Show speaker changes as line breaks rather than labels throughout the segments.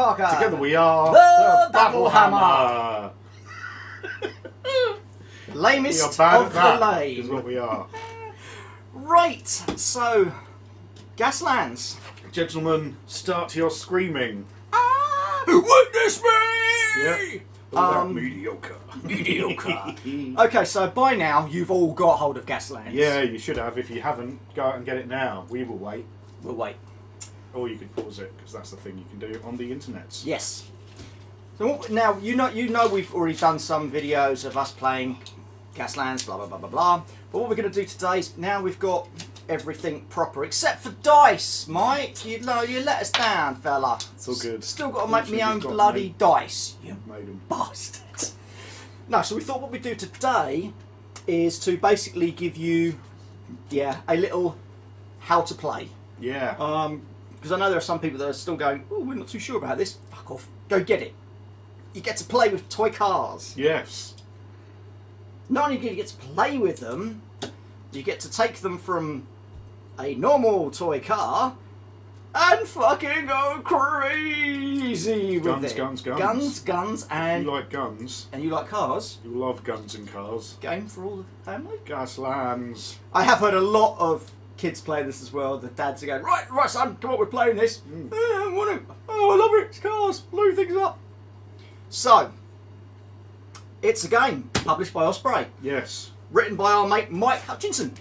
Parker.
Together we are
the
Battle
Hammer. Lamest of the lame.
Is what we are.
Right, so Gaslands.
Gentlemen, start your screaming.
Witness me!
Yep. All that mediocre.
Mediocre. Okay, so by now you've all got hold of Gaslands.
Yeah, you should have. If you haven't, go out and get it now. We will wait.
We'll wait.
Or you could pause it, because that's the thing you can do on the internet.
Yes. So now you know we've already done some videos of us playing Gaslands, blah blah blah blah blah. But what we're going to do today is now we've got everything proper except for dice, Mike. You let us down, fella.
It's all good.
Still got to make my own bloody dice. You
made them.
Bastard. No, so we thought what we'd do today is to basically give you, a little how to play.
Yeah.
Because I know there are some people that are still going, oh, we're not too sure about this. Fuck off. Go get it. You get to play with toy cars.
Yes.
Not only do you get to play with them, you get to take them from a normal toy car and fucking go crazy with it. Guns, and...
If you like guns.
And you like cars.
You love guns and cars.
Game for all the family.
Gaslands.
I have heard a lot of kids play this as well. The dads are going, right son, come on, we're playing this. I want it. Oh, I love it. It's cars. Blow things up. So, it's a game published by Osprey.
Yes.
Written by our mate Mike Hutchinson.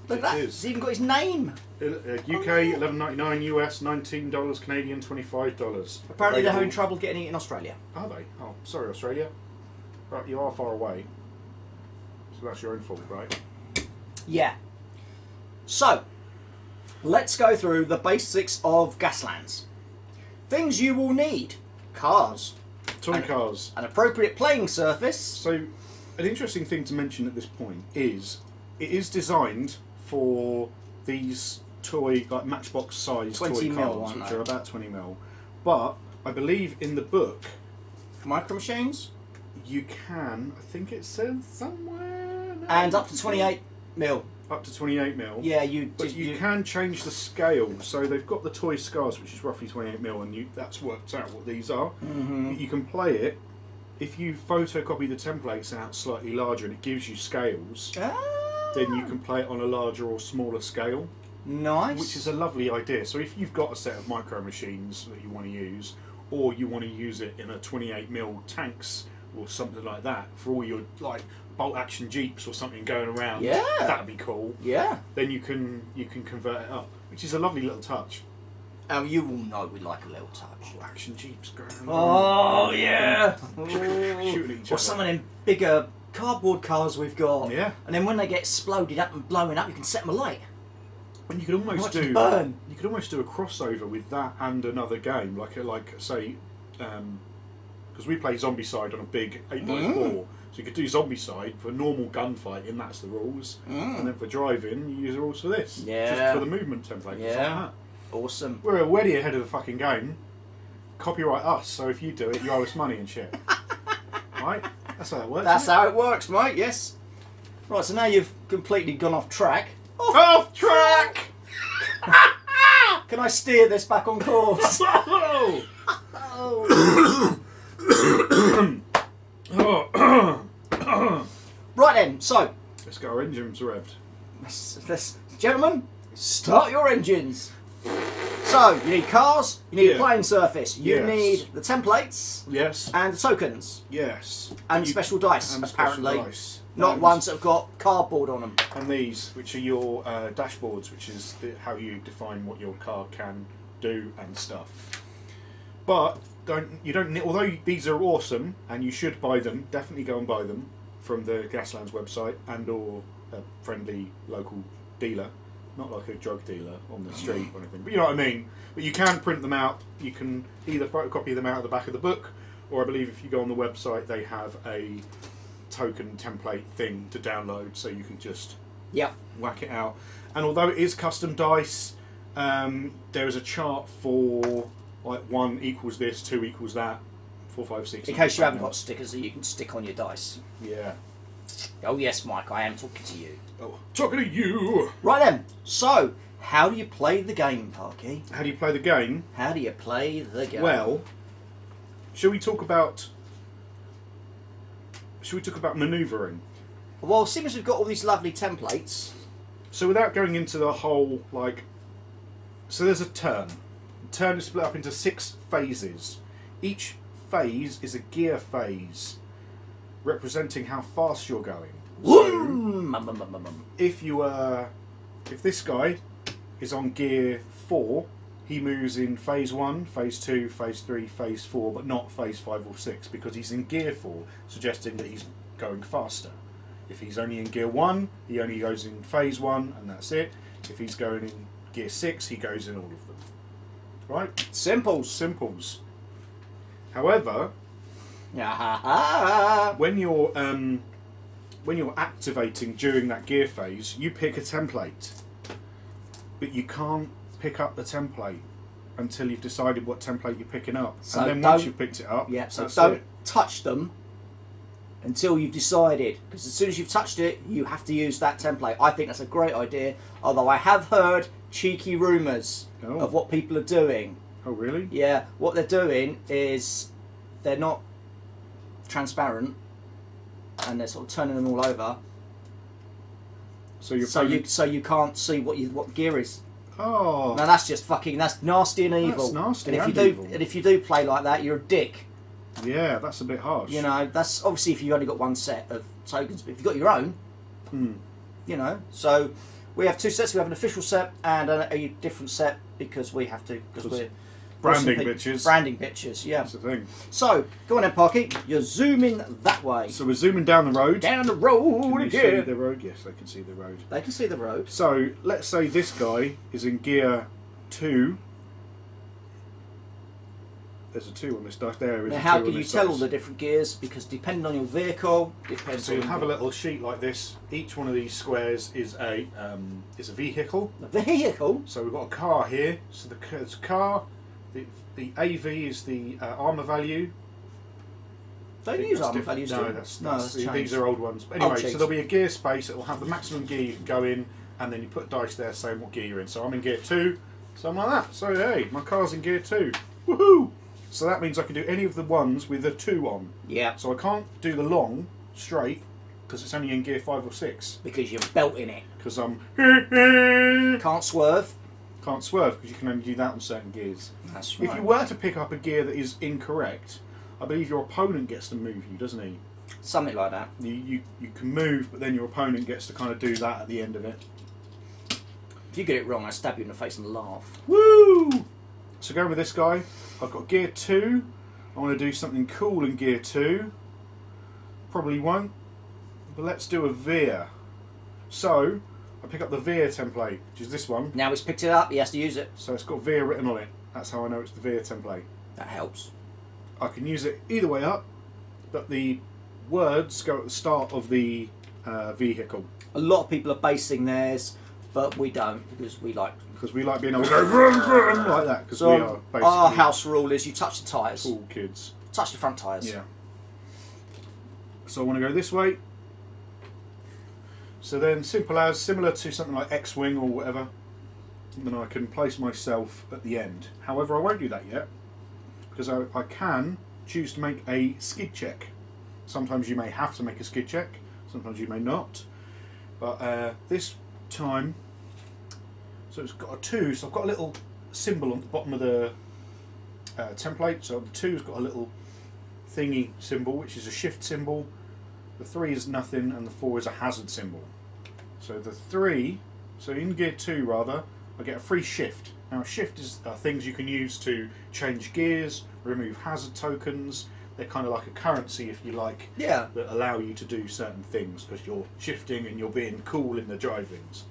Look at that.
Is.
He's even got his name.
UK $11.99, US $19, Canadian $25.
Apparently they're having trouble getting it in Australia.
Are they? Oh, sorry, Australia. Right, you are far away. So that's your own fault, right?
Yeah. So, let's go through the basics of Gaslands. Things you will need. Cars.
Toy cars.
An appropriate playing surface.
So, an interesting thing to mention at this point is it is designed for these toy, like Matchbox size toy cars, which are about 20mm. But I believe in the book,
Micro Machines,
you can, I think it says somewhere,
and up to 28mm.
Up to 28mm.
Yeah,
But you can change the scale. So they've got the toy scars, which is roughly 28mm, and that's worked out what these are. You can play it. If you photocopy the templates out slightly larger and it gives you scales, then you can play it on a larger or smaller scale.
Nice.
Which is a lovely idea. So if you've got a set of Micro Machines that you want to use, or you want to use it in a 28mm tanks or something like that for all your like bolt action Jeeps or something going around, that'd be cool.
Yeah.
Then you can convert it up, which is a lovely little touch.
You all know we like a little touch.
Oh, action Jeeps going around.
Oh yeah.
Shooting each other.
Or some of them bigger cardboard cars we've got.
Yeah.
And then when they get exploded up and blowing up, you can set them alight.
And you could almost do
burn.
You could almost do a crossover with that and another game, like say, because we play Zombicide on a big 8x4, so you could do Zombicide for normal gunfighting. That's the rules, and then for driving, you use the rules for this.
Yeah.
Just for the movement template.
Yeah.
Like that.
Awesome.
We're already ahead of the fucking game. Copyright us. So if you do it, you owe us money and shit. Right? That's how it works.
That's how it works, mate. Yes. Right. So now you've completely gone off track.
Off track!
Can I steer this back on course? Right then, so
let's get our engines revved.
Gentlemen, start your engines. So you need cars, you need a playing surface, you need the templates, and the tokens, and special dice, apparently. Not ones that have got cardboard on them.
And these, which are your dashboards, which is how you define what your car can do and stuff. But you don't need, although these are awesome and you should buy them, definitely go and buy them from the Gaslands website and or a friendly local dealer, not like a drug dealer on the street or anything. But you know what I mean. But you can print them out. You can either photocopy them out of the back of the book, or I believe if you go on the website they have a token template thing to download, so you can just whack it out. And although it is custom dice, there is a chart for like 1 equals this, 2 equals that, 4, 5, 6.
In case you haven't got stickers that you can stick on your dice.
Yeah.
Oh yes, Mike, I am talking to you.
Oh, talking to you.
Right then. So, how do you play the game, Parky?
How do you play the game?
How do you play the game?
Well, Shall we talk about manoeuvring?
Well, seeing as we've got all these lovely templates.
So without going into the whole, like... So there's a turn. The turn is split up into 6 phases. Each phase is a gear phase, representing how fast you're going. So, if this guy is on gear 4, he moves in phase 1, phase 2, phase 3, phase 4, but not phase 5 or 6, because he's in gear 4, suggesting that he's going faster. If he's only in gear 1, he only goes in phase 1, and that's it. If he's going in gear 6, he goes in all of them. Right?
Simples.
Simples. However, when you're activating during that gear phase, you pick a template, but you can't pick up the template until you've decided what template you're picking up.
So
and then once you've picked it up,
so don't touch them until you've decided, because as soon as you've touched it, you have to use that template. I think that's a great idea, although I have heard cheeky rumours of what people are doing.
Oh, really?
Yeah, what they're doing is they're not transparent, and they're sort of turning them all over. So you can't see what gear is.
Oh.
Now that's just fucking, that's nasty and evil.
That's nasty
and if you do play like that, you're a dick.
Yeah, that's a bit harsh.
You know, that's obviously if you've only got one set of tokens, but if you've got your own, you know. So we have 2 sets. We have an official set and a different set because we have to, because we're
branding bitches.
Branding bitches, yeah.
That's the thing.
So go on then, Parky. You're zooming that way.
So we're zooming down the road.
Down the road
again. Can you see the road? Yes, they can see the road.
They can see the road.
So let's say this guy is in gear 2. There's a 2 on this dice. There is.
Now, how can you tell all the different gears? Because depending on your vehicle, depends.
So you have a little sheet like this. Each one of these squares is a vehicle.
A vehicle.
So we've got a car here. So there's a car. The AV is the armour value.
Don't use armour values.
No, that's these are old ones. But anyway, so there'll be a gear space. It will have the maximum gear you can go in, and then you put dice there saying what gear you're in. So I'm in gear 2, something like that. So hey, my car's in gear 2. Woohoo! So that means I can do any of the ones with a 2 on.
Yeah.
So I can't do the long straight because it's only in gear 5 or 6.
Because you're belting it.
Because I'm
can't swerve.
Can't swerve because you can only do that on certain gears.
That's right.
If you were to pick up a gear that is incorrect, I believe your opponent gets to move you, doesn't he?
Something like that.
You can move, but then your opponent gets to kind of do that at the end of it.
If you get it wrong, I stab you in the face and laugh.
Woo! So going with this guy, I've got gear 2. I want to do something cool in gear 2. Probably won't, but let's do a veer. So I pick up the veer template, which is this one.
Now he's picked it up, he has to use it.
So it's got veer written on it. That's how I know it's the veer template.
That helps.
I can use it either way up, but the words go at the start of the vehicle.
A lot of people are basing theirs, but we don't, because we like
being able to go vroom, vroom, like that, because we are basically...
Our house rule is you touch the tyres.
Cool kids.
Touch the front tyres.
Yeah. So I want to go this way. So then, similar to something like X-Wing or whatever, then I can place myself at the end. However, I won't do that yet, because I can choose to make a skid check. Sometimes you may have to make a skid check, sometimes you may not. But this time, so it's got a 2, so I've got a little symbol on the bottom of the template. So the 2's got a little thingy symbol, which is a shift symbol. The 3 is nothing, and the 4 is a hazard symbol. So the 3, so in gear 2 rather, I get a free shift. Now shift is things you can use to change gears, remove hazard tokens. They're kind of like a currency, if you like,
yeah,
that allow you to do certain things because you're shifting and you're being cool in the drivings.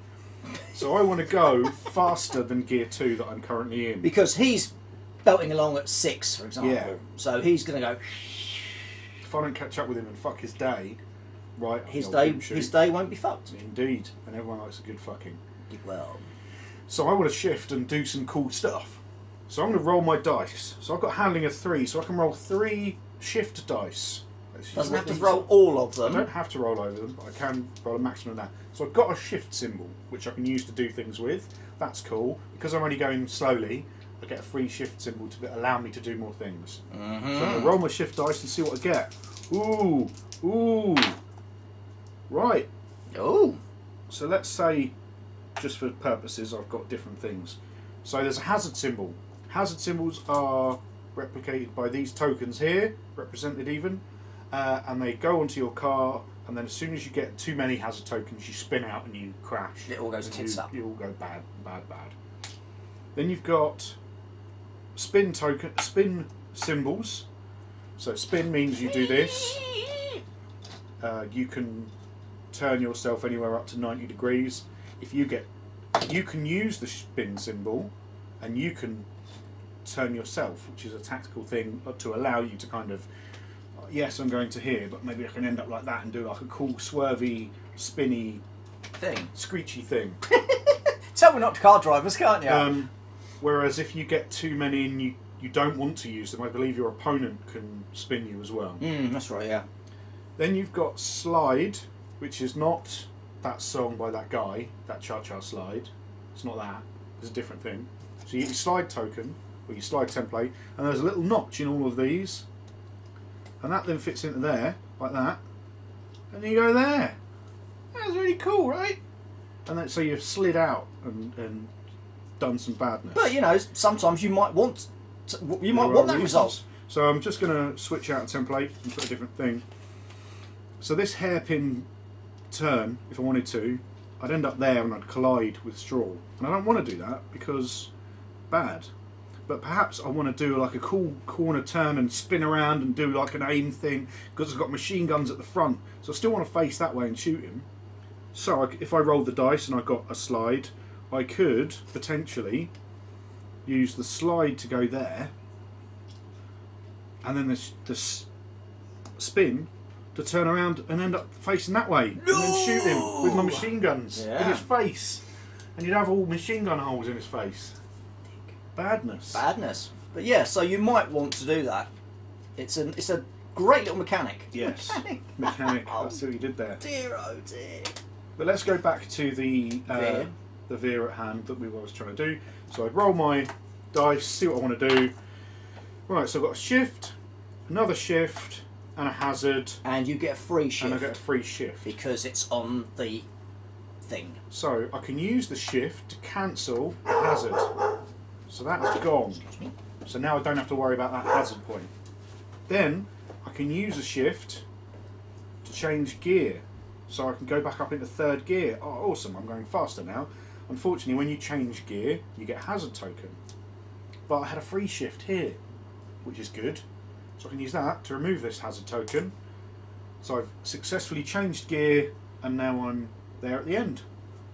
So I want to go faster than gear 2 that I'm currently in.
Because he's belting along at 6, for example.
Yeah.
So he's going to go...
If I don't catch up with him and fuck his day, right,
his day won't be fucked.
Indeed, and everyone likes a good fucking.
Well.
So I want to shift and do some cool stuff. So I'm going to roll my dice. So I've got handling of 3, so I can roll 3 shift dice.
Doesn't have to roll all of them.
I don't have to roll over them, but I can roll a maximum of that. So I've got a shift symbol, which I can use to do things with. That's cool. Because I'm only going slowly, I get a free shift symbol to allow me to do more things. So I'm going to roll my shift dice and see what I get. Ooh, ooh. Right.
Oh.
So let's say, just for purposes, I've got different things. So there's a hazard symbol. Hazard symbols are replicated by these tokens here, represented even, and they go onto your car, and then as soon as you get too many hazard tokens, you spin out and you crash.
It all goes tits up.
You all go bad, bad, bad. Then you've got spin symbols. So spin means you do this. You can turn yourself anywhere up to 90 degrees. You can use the spin symbol, and you can turn yourself, which is a tactical thing to allow you to kind of, yes, I'm going to here, but maybe I can end up like that and do like a cool swervy, spinny
thing,
screechy thing.
Tell me not to car drivers, can't you?
Whereas if you get too many and you don't want to use them, I believe your opponent can spin you as well.
That's right, yeah.
Then you've got slide, which is not that song by that guy, that Cha-Cha Slide. It's not that. It's a different thing. So you get your slide token, or your slide template, and there's a little notch in all of these. And that then fits into there, like that. And you go there. That's really cool, right? And then, so you've slid out and done some badness.
But you know, sometimes you might want that result.
So I'm just going to switch out a template and put a different thing. So this hairpin turn, if I wanted to, I'd end up there and I'd collide with straw. And I don't want to do that because bad. But perhaps I want to do like a cool corner turn and spin around and do like an aim thing because I've got machine guns at the front. So I still want to face that way and shoot him. So if I rolled the dice and I got a slide, I could potentially use the slide to go there, and then the spin to turn around and end up facing that way, and then shoot him with my machine guns in his face, and you'd have all machine gun holes in his face. Badness.
Badness. But yeah, so you might want to do that. It's a great little mechanic.
Yes. Mechanic. That's what you did there.
Dear, oh dear.
But let's go back to the veer at hand that we was trying to do. So I'd roll my dice, see what I want to do. Right, so I've got a shift, another shift, and a hazard.
And you get a free shift.
And I get a free shift.
Because it's on the thing.
So I can use the shift to cancel the hazard. So that's gone. So now I don't have to worry about that hazard point. Then I can use a shift to change gear. So I can go back up into third gear. Oh, awesome, I'm going faster now. Unfortunately, when you change gear, you get a hazard token. But I had a free shift here, which is good. So I can use that to remove this hazard token. So I've successfully changed gear, and now I'm there at the end.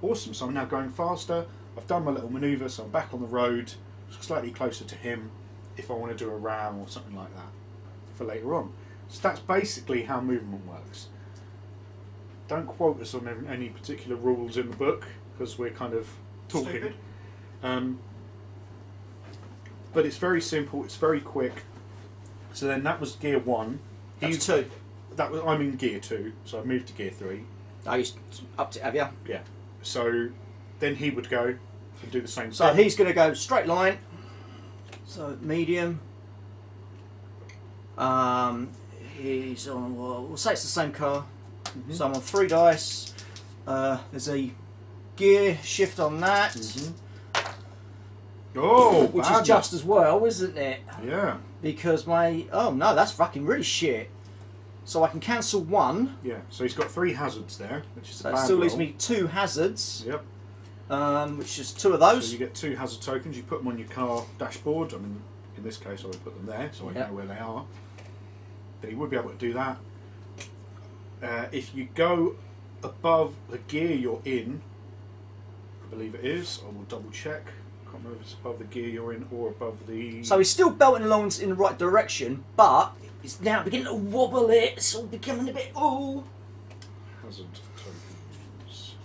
Awesome, so I'm now going faster. I've done my little manoeuvre, so I'm back on the road, slightly closer to him, if I want to do a ram or something like that for later on. So that's basically how movement works. Don't quote us on any particular rules in the book, because we're kind of talking. But it's very simple, it's very quick. So then that was gear 1.
That's 2.
I'm in gear 2, so I've moved to gear 3.
Oh, you up to, have you?
Yeah. So then he would go and do the same thing.
So he's going to go straight line. So medium. He's on, well, we'll say it's the same car. So I'm on 3 dice. There's a gear shift on that.
Oh,
which is just as well, isn't it?
Yeah.
Because oh no, that's fucking really shit. So I can cancel 1.
Yeah. So he's got 3 hazards there, which is a bad
that still leaves
roll.
me 2 hazards.
Yep.
Which is 2 of those.
So you get 2 hazard tokens. You put them on your car dashboard. I mean, in this case, I would put them there, so I know where they are. Then you would be able to do that. If you go above the gear you're in, I believe it is. I will double check. I can't remember if it's above the gear you're in or above the.
So he's still belting along in the right direction, but it's now beginning to wobble. It's all becoming a bit
Hazard tokens.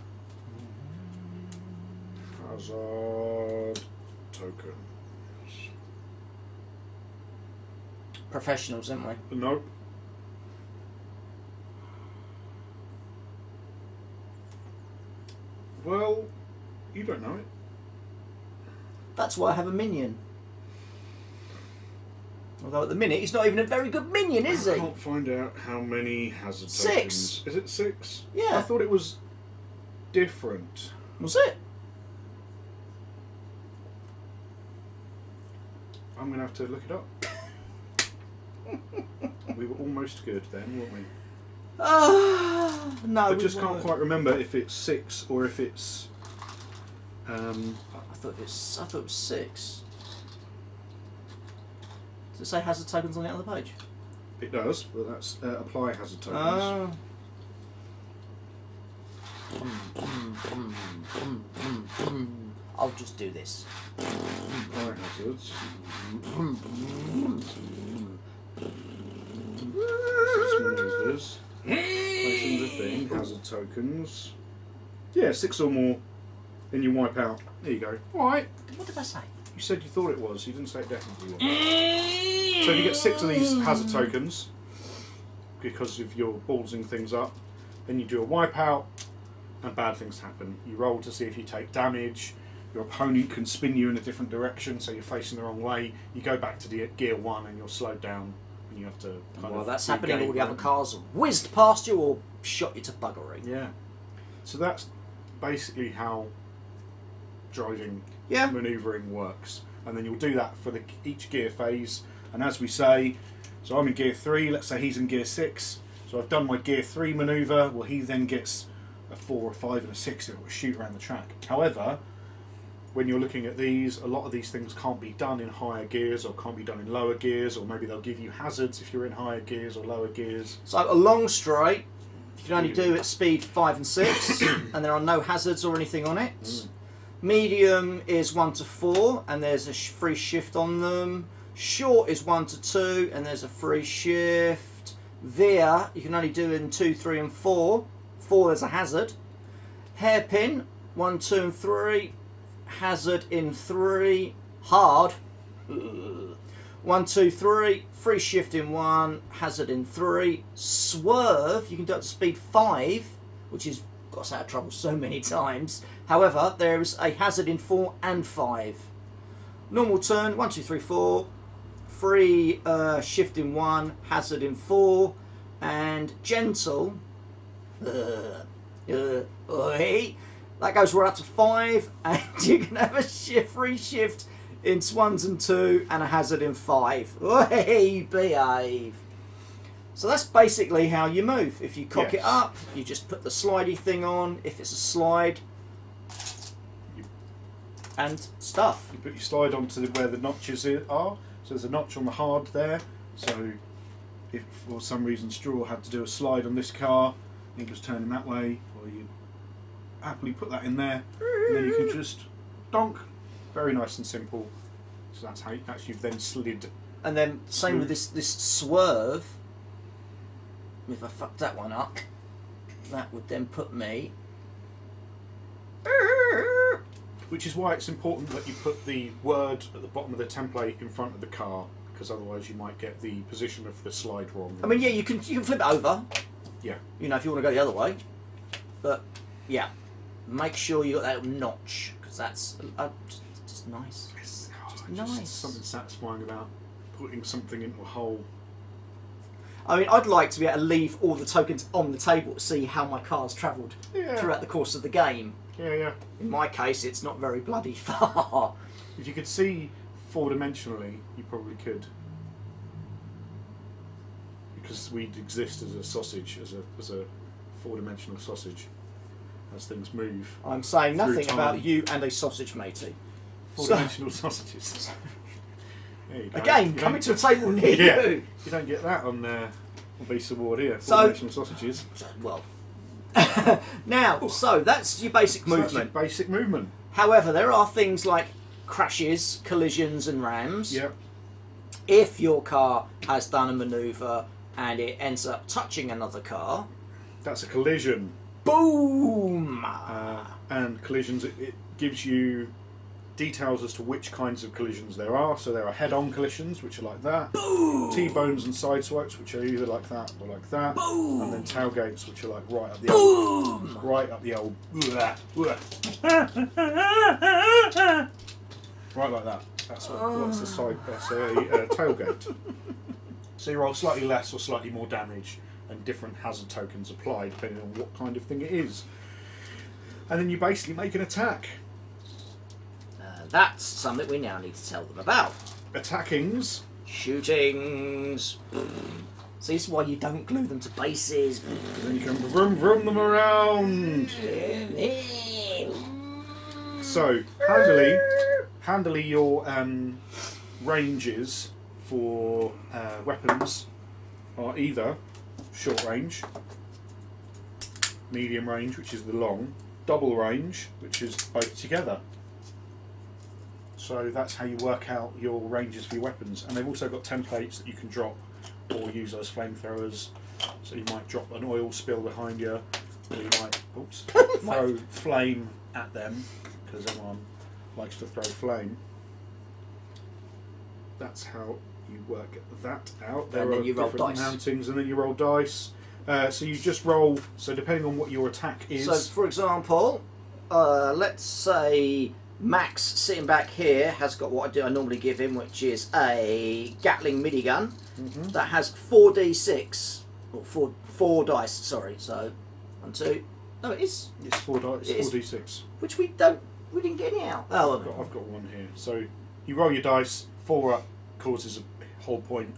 Hazard tokens.
Professionals, aren't we?
Nope. Well, you don't know it.
That's why I have a minion. Although at the minute he's not even a very good minion, is he?
I can't find out how many hazard tokens.
6.
Is it 6?
Yeah.
I thought it was different.
Was it?
I'm going to have to look it up. We were almost good then, weren't we?
No.
I just can't quite remember if it's 6 or if it's.
I thought it was 6. Does it say hazard tokens on the other page?
It does, but that's apply hazard tokens.
I'll just do this.
Apply hazards. Maneuvers. Placing the thing. Hazard tokens. Yeah, 6 or more. Then you wipe out. There you go. Alright.
What did I say?
You said you thought it was. You didn't say it definitely was. So if you get 6 of these hazard tokens, because of your ballsing things up, then you do a wipeout, and bad things happen. You roll to see if you take damage. Your opponent can spin you in a different direction, so you're facing the wrong way. You go back to the gear 1, and you're slowed down, and you have to.
Well, that's happening. All the other cars whizzed past you or shot you to buggery.
Yeah. So that's basically how driving, manoeuvring works, and then you'll do that for each gear phase. And as we say, so I'm in gear 3. Let's say he's in gear 6. So I've done my gear 3 manoeuvre. Well, he then gets a 4, a 5, and a 6 that will shoot around the track. However, when you're looking at these, a lot of these things can't be done in higher gears or can't be done in lower gears, or maybe they'll give you hazards if you're in higher gears or lower gears.
So a long straight, you can only do at speed 5 and 6, and there are no hazards or anything on it. Medium is 1 to 4, and there's a free shift on them. Short is 1 to 2, and there's a free shift. Veer, you can only do in 2, 3, and 4. 4, there's a hazard. Hairpin, 1, 2, and 3. Hazard in 3. Hard. 1, 2, 3. Free shift in 1. Hazard in 3. Swerve, you can do up to speed 5, which is got us out of trouble so many times. However, there is a hazard in 4 and 5. Normal turn, 1, 2, 3, 4. Free shift in 1, hazard in 4, and gentle. That goes right up to 5, and you can have a free shift in 1s and 2, and a hazard in 5. Hey, behave. So that's basically how you move. If you cock it up, you just put the slidey thing on. If it's a slide, and stuff.
You put your slide onto where the notches are. So there's a notch on the hard there. So if for some reason Straw had to do a slide on this car, and it was turning that way, well, you happily put that in there, and then you can just donk. Very nice and simple. So that's how you've then slid.
And then same with this swerve. If I fucked that one up, that would then put me.
Which is why it's important that you put the word at the bottom of the template in front of the car, because otherwise you might get the position of the slide wrong.
I mean, yeah, you can flip it over.
Yeah.
You know, if you want to go the other way. But yeah, make sure you got that little notch, because that's just nice.
It's
just nice.
Just something satisfying about putting something into a hole.
I mean, I'd like to be able to leave all the tokens on the table to see how my car's travelled throughout the course of the game.
Yeah, yeah.
In my case, it's not very bloody far.
If you could see 4-dimensionally, you probably could. Because we'd exist as a sausage, as a 4-dimensional sausage, as things move.
I'm saying nothing about you and a sausage, matey.
4-dimensional sausages. There you go.
Again, coming to a table near you.
You don't get that on Beast Award here. 4-dimensional sausages.
Well. Now, so that's your basic movement.
That's your basic movement.
However, there are things like crashes, collisions, and rams.
Yep.
If your car has done a manoeuvre and it ends up touching another car,
that's a collision.
Boom!
And collisions, it gives you details as to which kinds of collisions there are. So there are head-on collisions, which are like that.
Boom!
T-bones and side swipes, which are either like that or like that.
Boom!
And then tailgates, which are like right up the
Boom!
old, right up the old, right like that. That's what's the side. That's a tailgate. So you roll slightly less or slightly more damage, and different hazard tokens apply depending on what kind of thing it is. And then you basically make an attack.
That's something we now need to tell them about.
Attackings.
Shootings. So this is why you don't glue them to bases.
Then you can vroom them around. So handily your ranges for weapons are either short range, medium range, which is the long, double range, which is both together. So that's how you work out your ranges for your weapons. And they've also got templates that you can drop or use as flamethrowers. So you might drop an oil spill behind you, or you might throw flame at them, because everyone likes to throw flame. That's how you work that out. There are different mountings, and then you roll dice. So you just roll, so depending on what your attack is.
So for example, let's say Max, sitting back here, has got what I normally give him, which is a Gatling minigun that has 4d6, or four dice. Sorry, so 1, 2. No, it is.
It's 4 dice. It's 4d6.
Which we didn't get any out. Oh,
I've got one here. So you roll your dice. 4 up causes a whole point,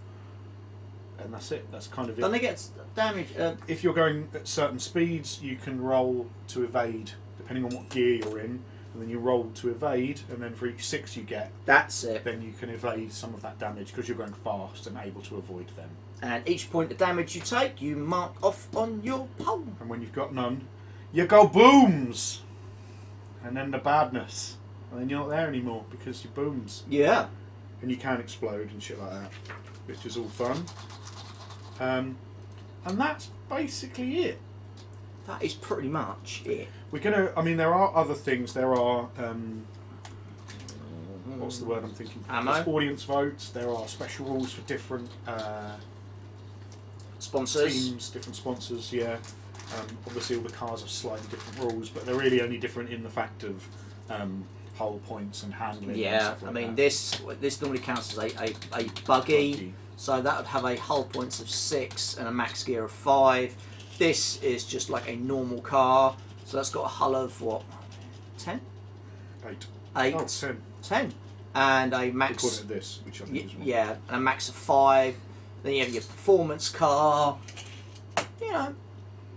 and that's it. That's kind of it.
Then they get damage.
If you're going at certain speeds, you can roll to evade, depending on what gear you're in. And then you roll to evade, and then for each 6 you get,
that's it.
Then you can evade some of that damage because you're going fast and able to avoid them.
And each point of damage you take, you mark off on your pole.
And when you've got none, you go booms, and then the badness, and then you're not there anymore because you booms.
Yeah.
And you can explode and shit like that, which is all fun. And that's basically it.
That is pretty much it.
We're gonna. I mean, there are other things. There are. What's the word I'm thinking?
Ammo.
There's audience votes. There are special rules for different
sponsors.
Teams, different sponsors. Yeah. Obviously, all the cars have slightly different rules, but they're really only different in the fact of hull points and handling.
Yeah.
And stuff like
I mean,
that.
this normally counts as a buggy. So that would have a hull points of 6 and a max gear of 5. This is just like a normal car. So that's got a hull of what? 10?
8.
8.
Oh, 10.
10. And a max.
According to this, which I think is
yeah, and a max of 5. Then you have your performance car. You know,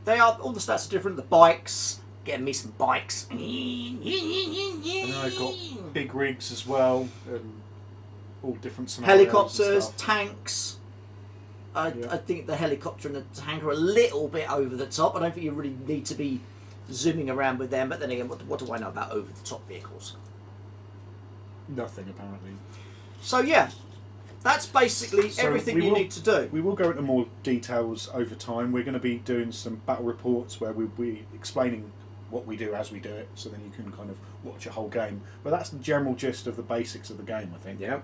they are all the stats are different. The bikes, getting me some bikes. And
then I've got big rigs as well, and all different scenarios.
Helicopters, tanks. I think the helicopter and the tank are a little bit over the top. I don't think you really need to be zooming around with them. But then again, what do I know about over the top vehicles?
Nothing, apparently.
So yeah, that's basically everything you need to do.
We will go into more details over time. We're going to be doing some battle reports where we'll be explaining what we do as we do it, so then you can kind of watch a whole game. But that's the general gist of the basics of the game, I think.
Yeah.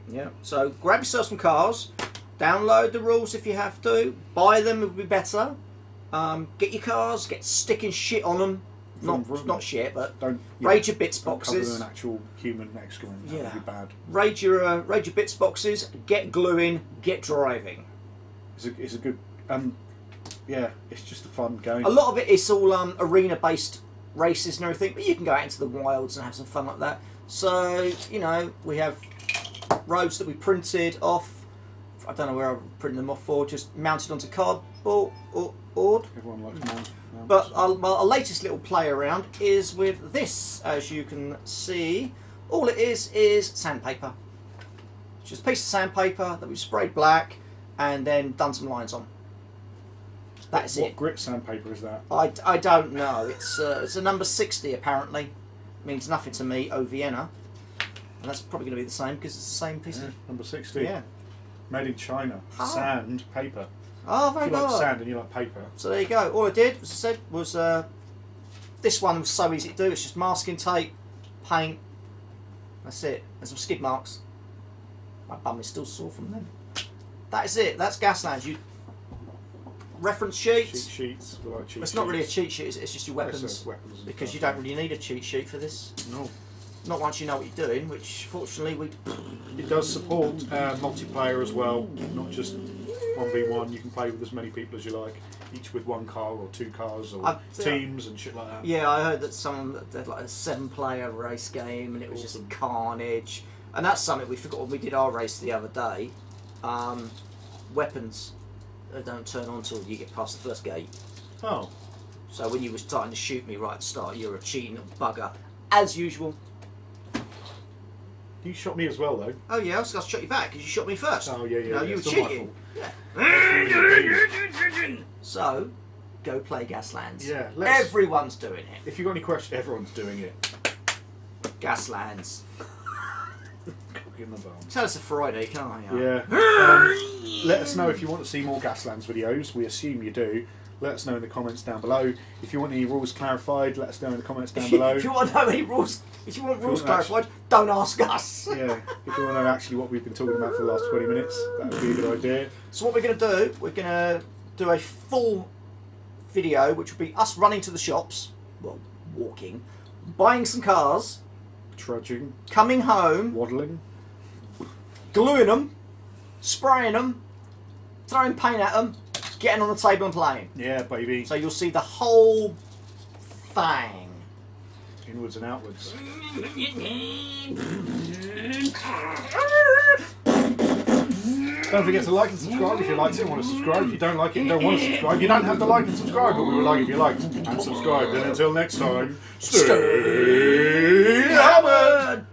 Yeah. So grab yourself some cars. Download the rules if you have to. Buy them, it would be better. Get your cars, get sticking shit on them. Not shit, but raid your bits boxes.
Cover an actual human excrement. That would be bad.
Raid your bits boxes. Get gluing. Get driving.
It's a good. Yeah, it's just a fun game.
A lot of it is all arena-based races and everything, but you can go out into the wilds and have some fun like that. So you know, we have roads that we printed off. I don't know where I'm printing them off for, just mounted onto cardboard.
Everyone likes mounts.
But our latest little play around is with this, as you can see. All it is sandpaper. It's just a piece of sandpaper that we've sprayed black and then done some lines on. That's it.
What grit sandpaper is that?
I don't know. It's a number 60 apparently. Means nothing to me, O Vienna. And that's probably going to be the same because it's the same piece of...
Number 60.
Yeah.
Made in China. Sand, paper.
Oh, very good.
If you like sand and you like paper.
So there you go. All I did, as I said, was this one was so easy to do. It's just masking tape, paint. That's it. There's some skid marks. My bum is still sore from them. That is it. That's Gaslands. You reference sheets.
Cheat sheets. We like cheat
it's not really a cheat sheet. It's just your weapons.
Weapons
because you don't really need a cheat sheet for this.
No.
Not once you know what you're doing, which fortunately we...
It does support multiplayer as well, not just 1v1. You can play with as many people as you like, each with one car or two cars or teams and shit like that.
Yeah, I heard that someone had like a 7-player race game and it was just carnage. And that's something we forgot when we did our race the other day. Weapons don't turn on until you get past the first gate.
Oh.
So when you were starting to shoot me right at the start, you're a cheating bugger, as usual.
You shot me as well, though.
Oh yeah, I was going to shot you back because you shot me first.
Oh yeah, yeah.
No, you were cheating. Yeah. So, go play Gaslands.
Yeah.
Everyone's doing it.
If you've got any questions, everyone's doing it.
Gaslands.
In the bum.
Tell us a Friday, can't you?
Yeah. Let us know if you want to see more Gaslands videos. We assume you do. Let us know in the comments down below. If you want any rules clarified, let us know in the comments down below.
If you want to know any rules, if you want rules clarified, don't ask us.
Yeah. If you want to know actually what we've been talking about for the last 20 minutes, that would be a good idea.
So what we're going to do, we're going to do a full video, which will be us running to the shops, well, walking, buying some cars,
trudging,
coming home,
waddling,
gluing them, spraying them, throwing paint at them, getting on the table and playing.
Yeah, baby.
So you'll see the whole thing.
Inwards and outwards. Don't forget to like and subscribe if you liked it and want to subscribe. If you don't like it and don't want to subscribe, you don't have to like and subscribe, but we would like if you liked and subscribed. And until next time, stay hammered!